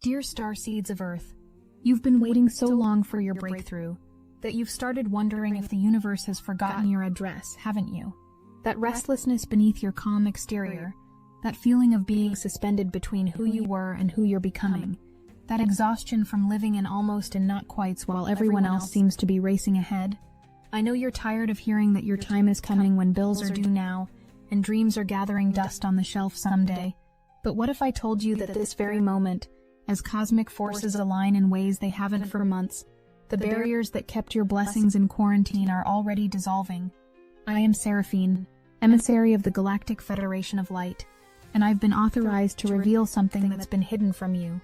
Dear Starseeds of Earth, you've been waiting so long for your breakthrough that you've started wondering if the universe has forgotten your address, haven't you? That restlessness beneath your calm exterior, that feeling of being suspended between who you were and who you're becoming, that exhaustion from living in almost and not quites while everyone else seems to be racing ahead. I know you're tired of hearing that your time is coming when bills are due now and dreams are gathering dust on the shelf someday. But what if I told you that this very moment, as cosmic forces align in ways they haven't for months, the barriers that kept your blessings in quarantine are already dissolving? I am Seraphine, emissary of the Galactic Federation of Light, and I've been authorized to reveal something that's been hidden from you.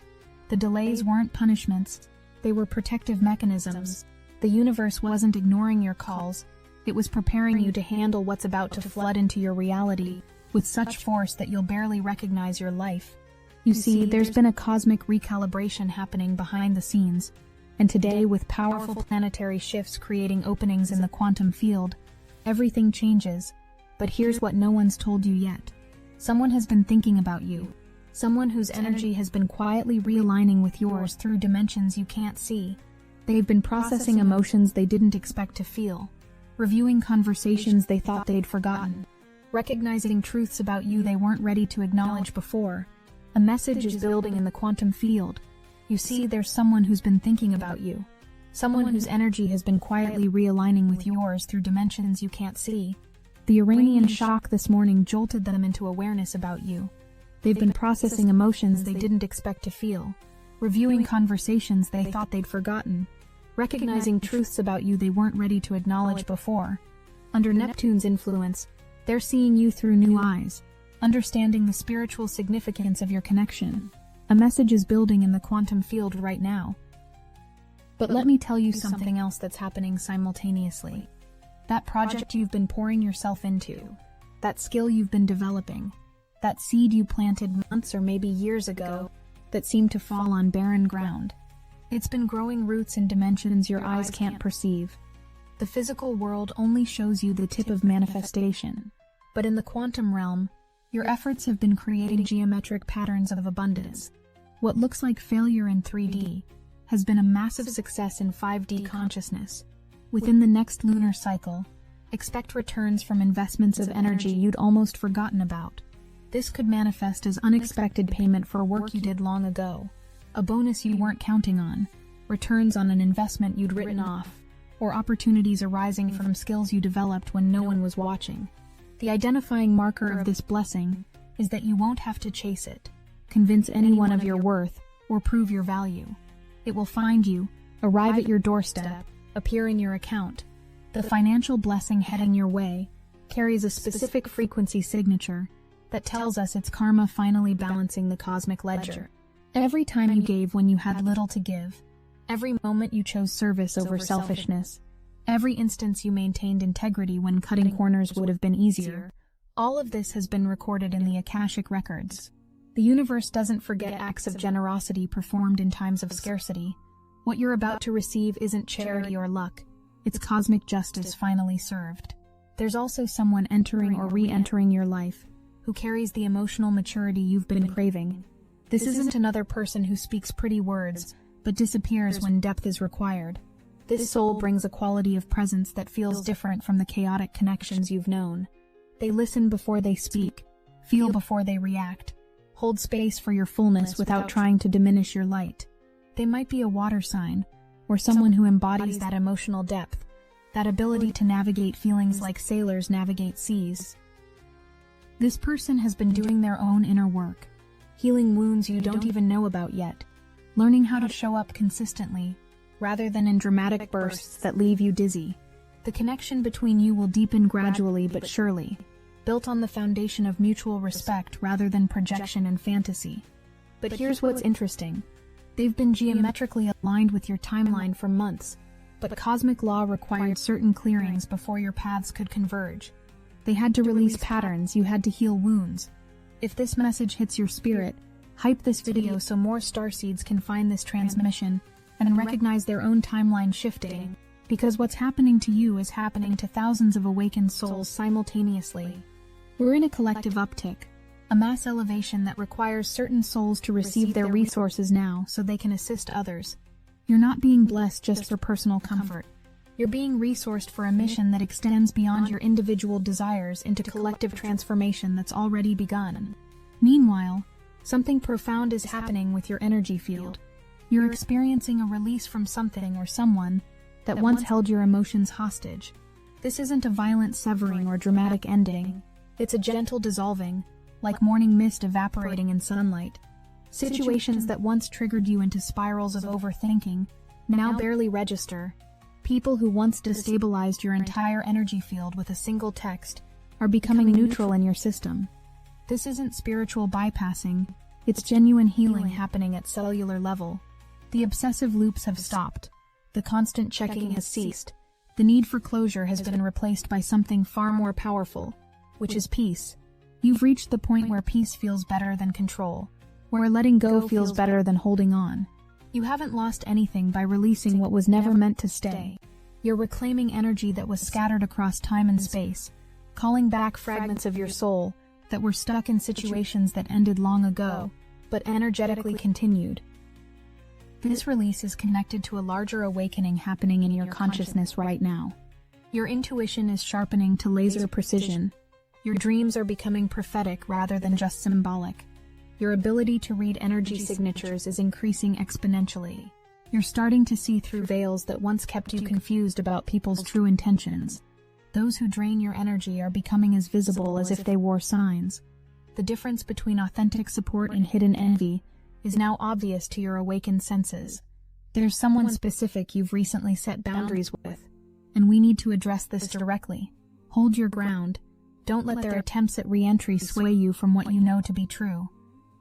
The delays weren't punishments, they were protective mechanisms. The universe wasn't ignoring your calls, it was preparing you to handle what's about to flood into your reality with such force that you'll barely recognize your life. You see, there's been a cosmic recalibration happening behind the scenes, and today, with powerful planetary shifts creating openings in the quantum field, everything changes. But here's what no one's told you yet. Someone has been thinking about you. Someone whose energy has been quietly realigning with yours through dimensions you can't see. They've been processing emotions they didn't expect to feel, reviewing conversations they thought they'd forgotten, recognizing truths about you they weren't ready to acknowledge before. A message is building in the quantum field. You see, there's someone who's been thinking about you. Someone whose energy has been quietly realigning with yours through dimensions you can't see. The Iranian shock this morning jolted them into awareness about you. They've been processing emotions they didn't expect to feel, reviewing conversations they thought they'd forgotten, recognizing truths about you they weren't ready to acknowledge before. Under Neptune's influence, they're seeing you through new eyes, understanding the spiritual significance of your connection. A message is building in the quantum field right now. But let me tell you something else that's happening simultaneously. That project you've been pouring yourself into, that skill you've been developing, that seed you planted months or maybe years ago that seemed to fall on barren ground. It's been growing roots in dimensions your eyes can't perceive. The physical world only shows you the tip of manifestation. But in the quantum realm, your efforts have been creating geometric patterns of abundance. What looks like failure in 3D has been a massive success in 5D consciousness. Within the next lunar cycle, expect returns from investments of energy you'd almost forgotten about. This could manifest as unexpected payment for work you did long ago, a bonus you weren't counting on, returns on an investment you'd written off, or opportunities arising from skills you developed when no one was watching. The identifying marker of this blessing is that you won't have to chase it, convince anyone of your worth, or prove your value. It will find you, arrive at your doorstep, appear in your account. The financial blessing heading your way carries a specific frequency signature that tells us it's karma finally balancing the cosmic ledger. Every time you gave when you had little to give, every moment you chose service over selfishness, every instance you maintained integrity when cutting corners would have been easier, all of this has been recorded in the Akashic records. The universe doesn't forget acts of generosity performed in times of scarcity. What you're about to receive isn't charity or luck, it's cosmic justice finally served. There's also someone entering or re-entering your life who carries the emotional maturity you've been craving. This isn't another person who speaks pretty words, but disappears when depth is required. This soul brings a quality of presence that feels different from the chaotic connections you've known. They listen before they speak, feel before they react, hold space for your fullness without trying to diminish your light. They might be a water sign, or someone who embodies that emotional depth, that ability to navigate feelings like sailors navigate seas. This person has been doing their own inner work, healing wounds you don't even know about yet, learning how to show up consistently, rather than in dramatic bursts that leave you dizzy. The connection between you will deepen gradually but surely, built on the foundation of mutual respect rather than projection and fantasy. But here's what's interesting. They've been geometrically aligned with your timeline for months, but cosmic law required certain clearings before your paths could converge. They had to release patterns, you had to heal wounds. If this message hits your spirit, hype this video so more starseeds can find this transmission and recognize their own timeline shifting, because what's happening to you is happening to thousands of awakened souls simultaneously. We're in a collective uptick, A mass elevation that requires certain souls to receive their resources now so they can assist others. You're not being blessed just for personal comfort. You're being resourced for a mission that extends beyond your individual desires into collective transformation that's already begun. Meanwhile, something profound is happening with your energy field. You're experiencing a release from something or someone that once held your emotions hostage. This isn't a violent severing or dramatic ending. It's a gentle dissolving, like morning mist evaporating in sunlight. Situations that once triggered you into spirals of overthinking now barely register. People who once destabilized your entire energy field with a single text are becoming neutral in your system. This isn't spiritual bypassing, it's genuine healing happening at cellular level. The obsessive loops have stopped. The constant checking has ceased. The need for closure has been replaced by something far more powerful, which is peace. You've reached the point where peace feels better than control, where letting go feels better than holding on. You haven't lost anything by releasing what was never meant to stay. You're reclaiming energy that was scattered across time and space, calling back fragments of your soul that were stuck in situations that ended long ago, but energetically continued. This release is connected to a larger awakening happening in your consciousness right now. Your intuition is sharpening to laser precision. Your dreams are becoming prophetic rather than just symbolic. Your ability to read energy signatures is increasing exponentially. You're starting to see through veils that once kept you confused about people's true intentions. Those who drain your energy are becoming as visible as if they wore signs. The difference between authentic support and hidden envy is now obvious to your awakened senses. There's someone specific you've recently set boundaries with, and we need to address this directly. Hold your ground. Don't let their attempts at re-entry sway you from what you know to be true.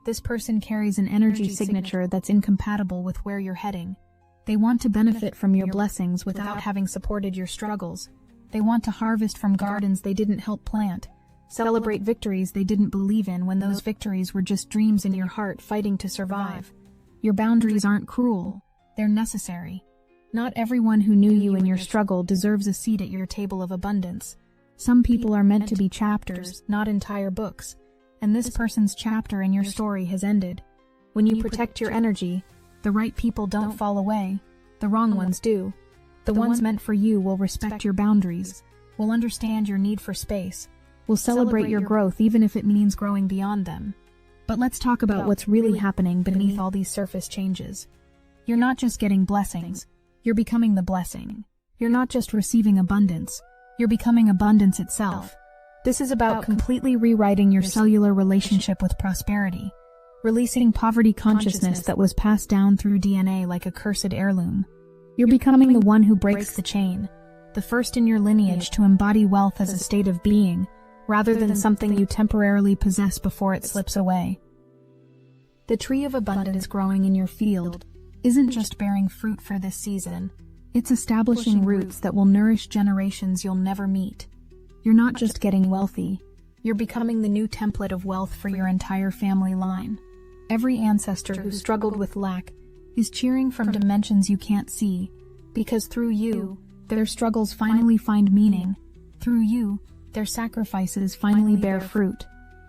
This person carries an energy signature that's incompatible with where you're heading. They want to benefit from your blessings without having supported your struggles. They want to harvest from gardens they didn't help plant, celebrate victories they didn't believe in when those victories were just dreams in your heart fighting to survive. Your boundaries aren't cruel, they're necessary. Not everyone who knew you in your struggle deserves a seat at your table of abundance. Some people are meant to be chapters, not entire books, and this person's chapter in your story has ended. When you protect your energy, the right people don't fall away, the wrong ones do. The ones meant for you will respect your boundaries, will understand your need for space, will celebrate your growth even if it means growing beyond them. But let's talk about what's really happening beneath all these surface changes. You're not just getting blessings, you're becoming the blessing. You're not just receiving abundance, you're becoming abundance itself. This is about completely rewriting your cellular relationship with prosperity, releasing poverty consciousness that was passed down through DNA like a cursed heirloom. You're becoming the one who breaks the chain, the first in your lineage to embody wealth as a state of being, rather than something you temporarily possess before it slips away. The tree of abundance growing in your field isn't just bearing fruit for this season, it's establishing roots that will nourish generations you'll never meet. You're not just getting wealthy, you're becoming the new template of wealth for your entire family line. Every ancestor who struggled with lack is cheering from dimensions you can't see, because through you, their struggles finally find meaning. Through you, their sacrifices finally bear fruit.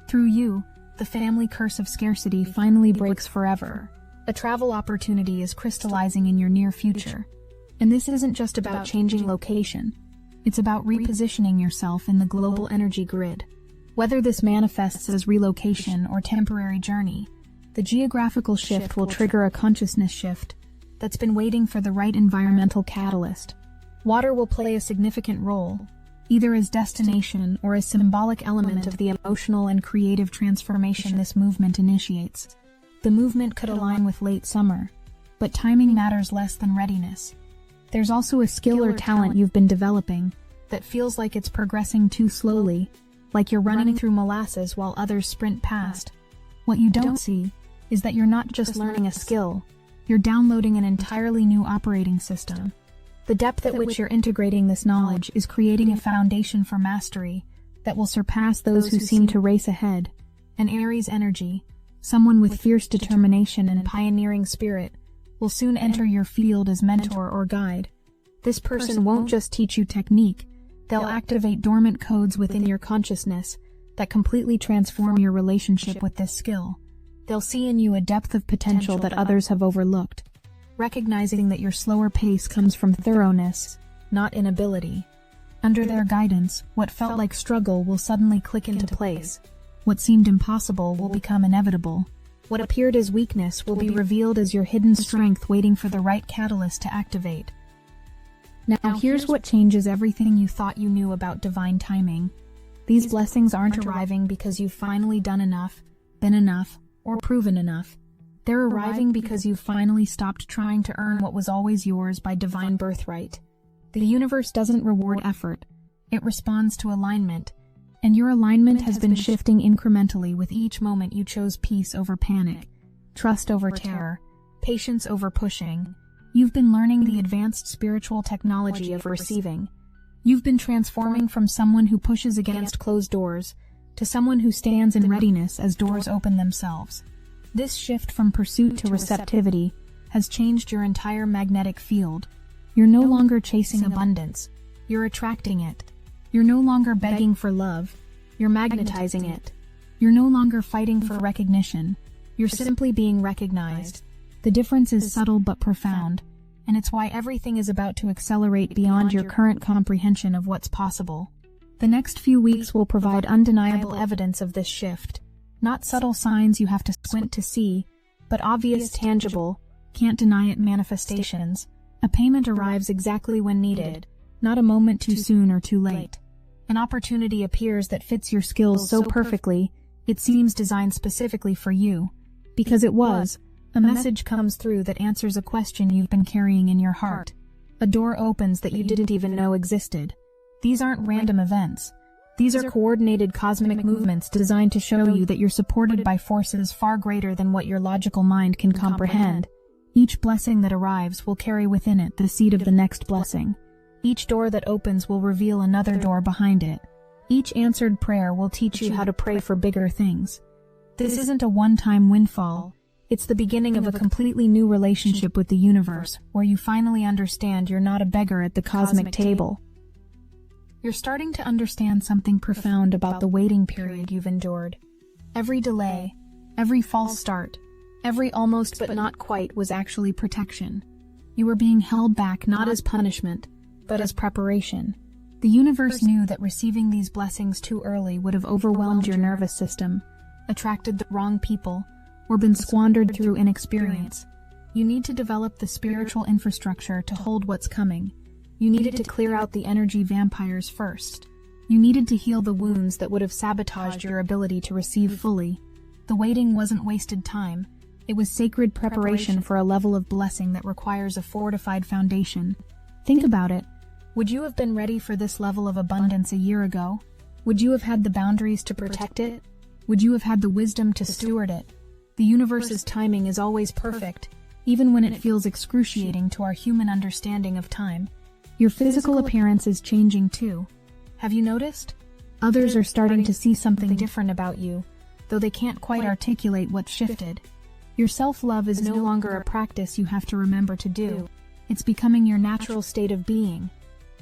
Through you, the family curse of scarcity finally breaks forever. A travel opportunity is crystallizing in your near future. And this isn't just about changing location. It's about repositioning yourself in the global energy grid. Whether this manifests as relocation or temporary journey, the geographical shift will trigger a consciousness shift that's been waiting for the right environmental catalyst. Water will play a significant role, either as destination or as symbolic element of the emotional and creative transformation this movement initiates. The movement could align with late summer, but timing matters less than readiness. There's also a skill or talent you've been developing that feels like it's progressing too slowly, like you're running through molasses while others sprint past. What you don't see is that you're not just learning a skill, you're downloading an entirely new operating system. The depth at which you're integrating this knowledge is creating a foundation for mastery that will surpass those who seem to race ahead. An Aries energy, someone with fierce determination and pioneering spirit, will soon enter your field as mentor or guide. This person won't just teach you technique, they'll activate dormant codes within your consciousness that completely transform your relationship with this skill. They'll see in you a depth of potential that others have overlooked, recognizing that your slower pace comes from thoroughness, not inability. Under their guidance, what felt like struggle will suddenly click into place. What seemed impossible will become inevitable. What appeared as weakness will be revealed as your hidden strength waiting for the right catalyst to activate. Now here's what changes everything you thought you knew about divine timing. These blessings aren't arriving because you've finally done enough, been enough, or proven enough. They're arriving because you've finally stopped trying to earn what was always yours by divine birthright. The universe doesn't reward effort. It responds to alignment. And your alignment has been shifting incrementally with each moment you chose peace over panic, trust over terror, patience over pushing. You've been learning the advanced spiritual technology of receiving. You've been transforming from someone who pushes against closed doors to someone who stands in readiness as doors open themselves. This shift from pursuit to receptivity has changed your entire magnetic field. You're no longer chasing abundance. You're attracting it. You're no longer begging for love. You're magnetizing it. You're no longer fighting for recognition. You're simply being recognized. The difference is subtle but profound, and it's why everything is about to accelerate beyond your current comprehension of what's possible. The next few weeks will provide undeniable evidence of this shift. Not subtle signs you have to squint to see, but obvious, tangible, can't deny it manifestations. A payment arrives exactly when needed, not a moment too soon or too late. An opportunity appears that fits your skills so perfectly, it seems designed specifically for you. Because it was, a message comes through that answers a question you've been carrying in your heart. A door opens that you didn't even know existed. These aren't random events. These are coordinated cosmic movements designed to show you that you're supported by forces far greater than what your logical mind can comprehend. Each blessing that arrives will carry within it the seed of the next blessing. Each door that opens will reveal another door behind it. Each answered prayer will teach you how to pray for bigger things. This isn't a one-time windfall. It's the beginning of a completely new relationship with the universe, where you finally understand you're not a beggar at the cosmic table. You're starting to understand something profound about the waiting period you've endured. Every delay, every false start, every almost but not quite was actually protection. You were being held back not as punishment, but as preparation. The universe knew that receiving these blessings too early would have overwhelmed your nervous system, attracted the wrong people, or been squandered through inexperience. You need to develop the spiritual infrastructure to hold what's coming. You needed to clear out the energy vampires first. You needed to heal the wounds that would have sabotaged your ability to receive fully. The waiting wasn't wasted time. It was sacred preparation for a level of blessing that requires a fortified foundation. Think about it. Would you have been ready for this level of abundance a year ago? Would you have had the boundaries to protect it? Would you have had the wisdom to steward it? The universe's timing is always perfect, even when it feels excruciating to our human understanding of time. Your physical appearance is changing too. Have you noticed? Others are starting to see something different about you, though they can't quite articulate what's shifted. Your self-love is no longer a practice you have to remember to do. It's becoming your natural state of being.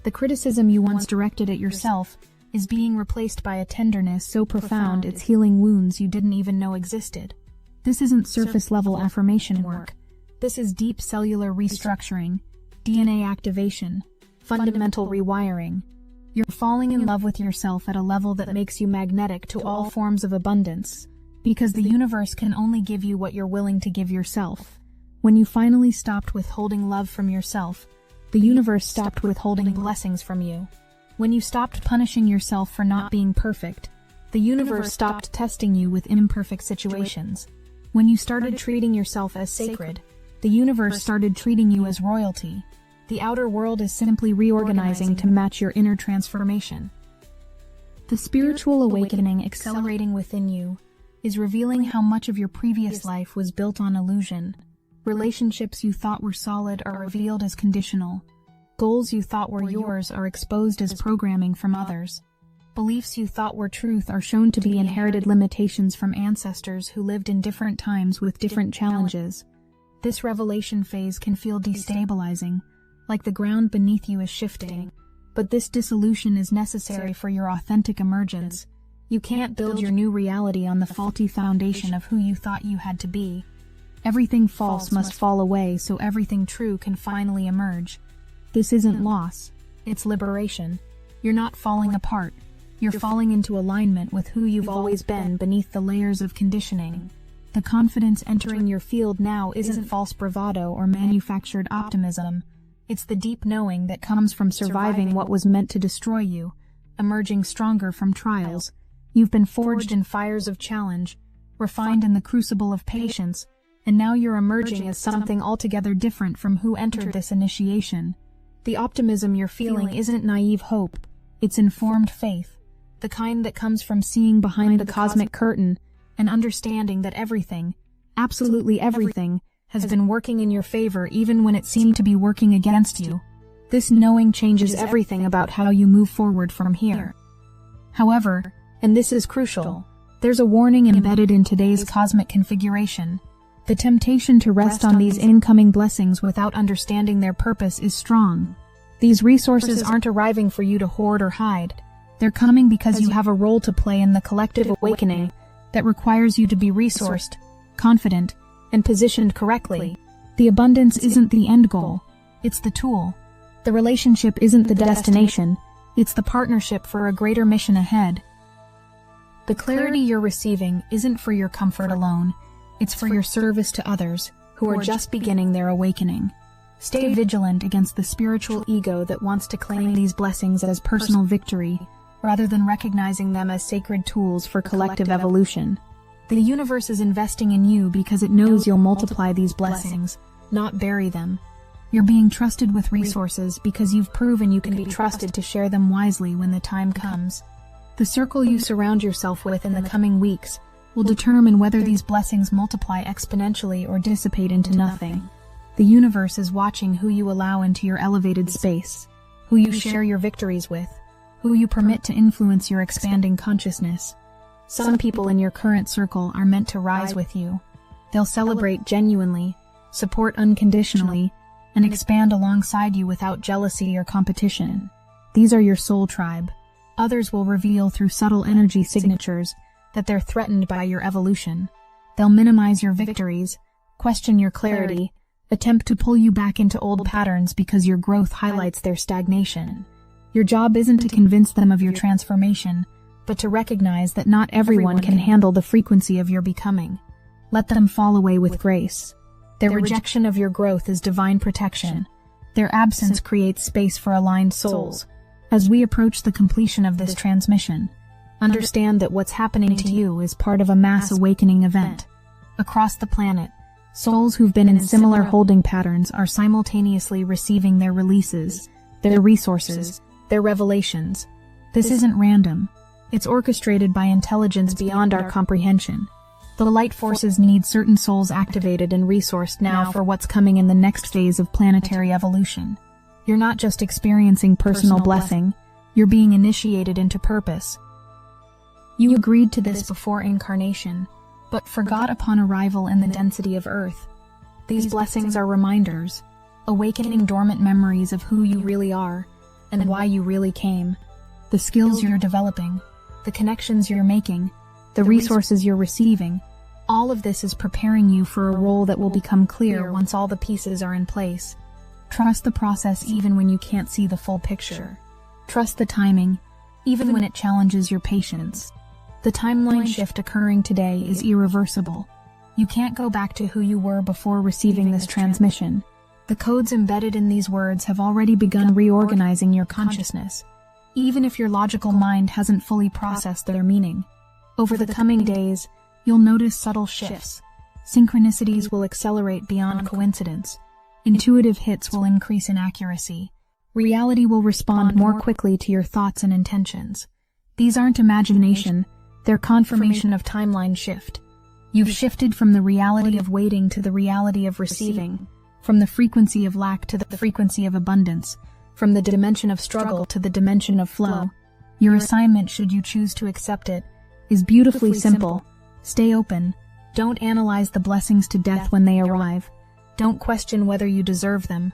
The criticism you once directed at yourself is being replaced by a tenderness so profound it's healing wounds you didn't even know existed. This isn't surface-level affirmation work. This is deep cellular restructuring, DNA activation, fundamental rewiring. You're falling in love with yourself at a level that makes you magnetic to all forms of abundance, because the universe can only give you what you're willing to give yourself. When you finally stopped withholding love from yourself, the universe stopped withholding blessings from you. When you stopped punishing yourself for not being perfect, the universe stopped testing you with imperfect situations. When you started treating yourself as sacred, the universe started treating you as royalty. The outer world is simply reorganizing to match your inner transformation. The spiritual awakening accelerating within you is revealing how much of your previous life was built on illusion. Relationships you thought were solid are revealed as conditional. Goals you thought were yours are exposed as programming from others. Beliefs you thought were truth are shown to be inherited limitations from ancestors who lived in different times with different challenges. This revelation phase can feel destabilizing, like the ground beneath you is shifting. But this dissolution is necessary for your authentic emergence. You can't build your new reality on the faulty foundation of who you thought you had to be. Everything false must fall away so everything true can finally emerge. This isn't loss, it's liberation. You're not falling apart. You're falling into alignment with who you've always been beneath the layers of conditioning. The confidence entering your field now isn't false bravado or manufactured optimism. It's the deep knowing that comes from surviving what was meant to destroy you, emerging stronger from trials. You've been forged in fires of challenge, refined in the crucible of patience, and now you're emerging as something altogether different from who entered this initiation. The optimism you're feeling isn't naive hope, it's informed faith, the kind that comes from seeing behind the cosmic curtain and understanding that everything, absolutely everything, has been working in your favor even when it seemed to be working against you. This knowing changes everything about how you move forward from here. However, and this is crucial, there's a warning embedded in today's cosmic configuration. The temptation to rest on these incoming blessings without understanding their purpose is strong. These resources aren't arriving for you to hoard or hide. They're coming because you have a role to play in the collective awakening that requires you to be resourced, confident, and positioned correctly. The abundance isn't the end goal, it's the tool. The relationship isn't the destination, it's the partnership for a greater mission ahead. The clarity you're receiving isn't for your comfort alone, it's for your service to others who are just beginning their awakening. Stay vigilant against the spiritual ego that wants to claim these blessings as personal victory, rather than recognizing them as sacred tools for collective evolution. The universe is investing in you because it knows you'll multiply these blessings, not bury them. You're being trusted with resources because you've proven you can be trusted to share them wisely when the time comes. The circle you surround yourself with in the coming weeks will determine whether these blessings multiply exponentially or dissipate into nothing. The universe is watching who you allow into your elevated space, who you share your victories with, who you permit to influence your expanding consciousness. Some people in your current circle are meant to rise with you. They'll celebrate genuinely, support unconditionally, and expand alongside you without jealousy or competition. These are your soul tribe. Others will reveal through subtle energy signatures that they're threatened by your evolution. They'll minimize your victories, question your clarity, attempt to pull you back into old patterns because your growth highlights their stagnation. Your job isn't to convince them of your transformation, but to recognize that not everyone can handle the frequency of your becoming. Let them fall away with grace. Their rejection of your growth is divine protection. Their absence creates space for aligned souls. As we approach the completion of this transmission, understand that what's happening to you is part of a mass awakening event. Across the planet, souls who've been in similar holding patterns are simultaneously receiving their releases, their resources, their revelations. This isn't random. It's orchestrated by intelligence beyond our comprehension. The light forces need certain souls activated and resourced now for what's coming in the next phase of planetary evolution. You're not just experiencing personal blessing, you're being initiated into purpose. You agreed to this before incarnation, but forgot upon arrival in the density of Earth. These blessings are reminders, awakening dormant memories of who you really are, and why you really came. The skills you're developing, the connections you're making, the resources you're receiving, all of this is preparing you for a role that will become clear once all the pieces are in place. Trust the process even when you can't see the full picture. Trust the timing, even when it challenges your patience. The timeline shift occurring today is irreversible. You can't go back to who you were before receiving this transmission. The codes embedded in these words have already begun reorganizing your consciousness, even if your logical mind hasn't fully processed their meaning. Over the coming days, you'll notice subtle shifts. Synchronicities will accelerate beyond coincidence. Intuitive hits will increase in accuracy. Reality will respond more quickly to your thoughts and intentions. These aren't imagination, they're confirmation of timeline shift. You've shifted from the reality of waiting to the reality of receiving, from the frequency of lack to the frequency of abundance, from the dimension of struggle to the dimension of flow. Your assignment, should you choose to accept it, is beautifully simple. Stay open. Don't analyze the blessings to death when they arrive. Don't question whether you deserve them.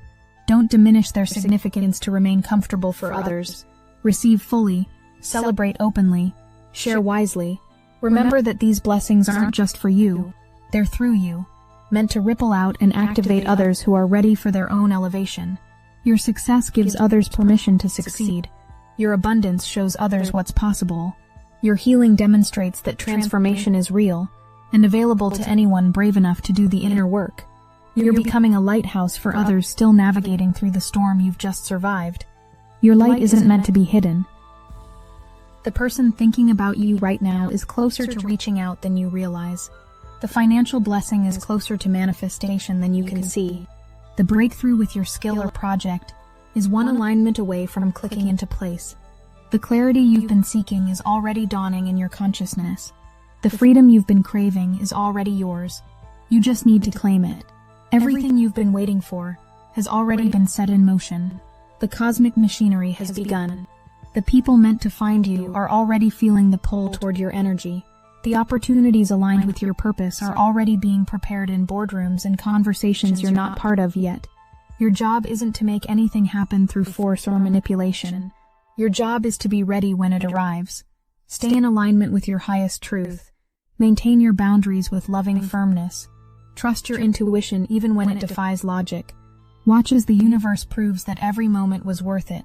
Don't diminish their significance to remain comfortable for others. Receive fully, celebrate openly, Share wisely. Remember that these blessings aren't just for you. They're through you, meant to ripple out and activate others who are ready for their own elevation. Your success gives others permission to succeed. Your abundance shows others what's possible. Your healing demonstrates that transformation is real and available to anyone brave enough to do the inner work. You're becoming a lighthouse for others still navigating through the storm you've just survived. Your light isn't meant to be hidden. The person thinking about you right now is closer to reaching out than you realize. The financial blessing is closer to manifestation than you can see. The breakthrough with your skill or project is one alignment away from clicking into place. The clarity you've been seeking is already dawning in your consciousness. The freedom you've been craving is already yours. You just need to claim it. Everything you've been waiting for has already been set in motion. The cosmic machinery has begun. The people meant to find you are already feeling the pull toward your energy. The opportunities aligned with your purpose are already being prepared in boardrooms and conversations you're not part of yet. Your job isn't to make anything happen through force or manipulation. Your job is to be ready when it arrives. Stay in alignment with your highest truth. Maintain your boundaries with loving firmness. Trust your intuition even when it defies logic. Watch as the universe proves that every moment was worth it.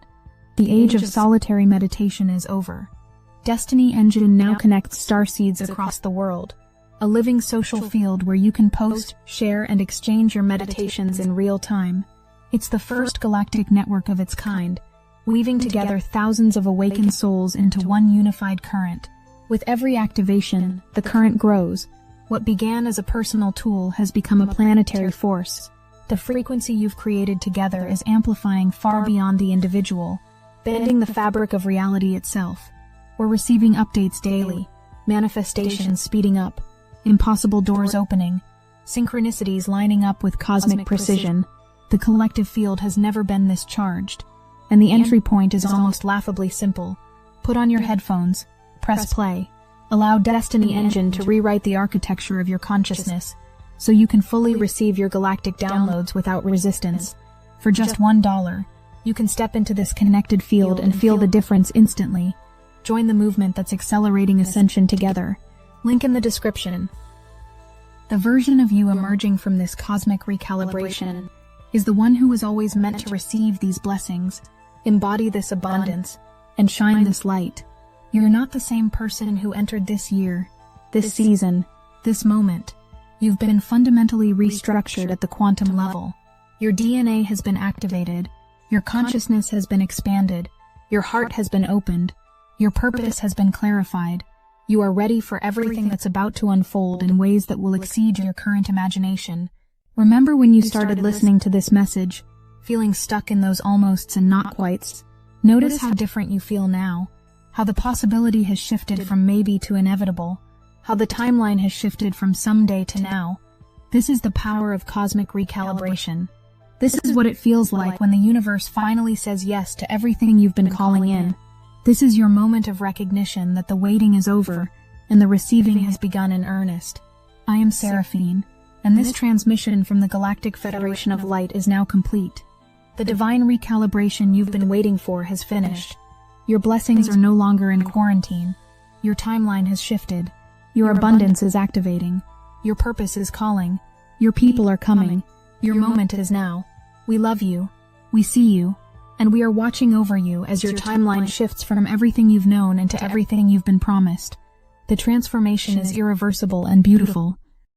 The age of solitary meditation is over. Destiny Engine now connects starseeds across the world, a living social field where you can post, share, and exchange your meditations in real time. It's the first galactic network of its kind, weaving together thousands of awakened souls into one unified current. With every activation, the current grows. What began as a personal tool has become a planetary force. The frequency you've created together is amplifying far beyond the individual, bending the fabric of reality itself. We're receiving updates daily, manifestations speeding up, impossible doors opening, synchronicities lining up with cosmic precision. The collective field has never been this charged, and the entry point is almost laughably simple. Put on your headphones, press play, allow Destiny Engine to rewrite the architecture of your consciousness so you can fully receive your galactic downloads without resistance. For just $1, you can step into this connected field and feel the difference instantly. Join the movement that's accelerating ascension together. Link in the description. The version of you emerging from this cosmic recalibration is the one who was always meant to receive these blessings, embody this abundance, and shine this light. You're not the same person who entered this year, this season, this moment. You've been fundamentally restructured at the quantum level. Your DNA has been activated. Your consciousness has been expanded. Your heart has been opened. Your purpose has been clarified. You are ready for everything that's about to unfold in ways that will exceed your current imagination. Remember when you started listening to this message, feeling stuck in those almosts and not quites? Notice how different you feel now, how the possibility has shifted from maybe to inevitable, how the timeline has shifted from someday to now. This is the power of cosmic recalibration. This is what it feels like when the universe finally says yes to everything you've been calling in. This is your moment of recognition that the waiting is over and the receiving has begun in earnest. I am Seraphine, and this transmission from the Galactic Federation of Light is now complete. The divine recalibration you've been waiting for has finished. Your blessings are no longer in quarantine. Your timeline has shifted. Your abundance is activating. Your purpose is calling. Your people are coming. Your moment is now. We love you. We see you. And we are watching over you as your timeline shifts from everything you've known into everything you've been promised. The transformation is irreversible and beautiful.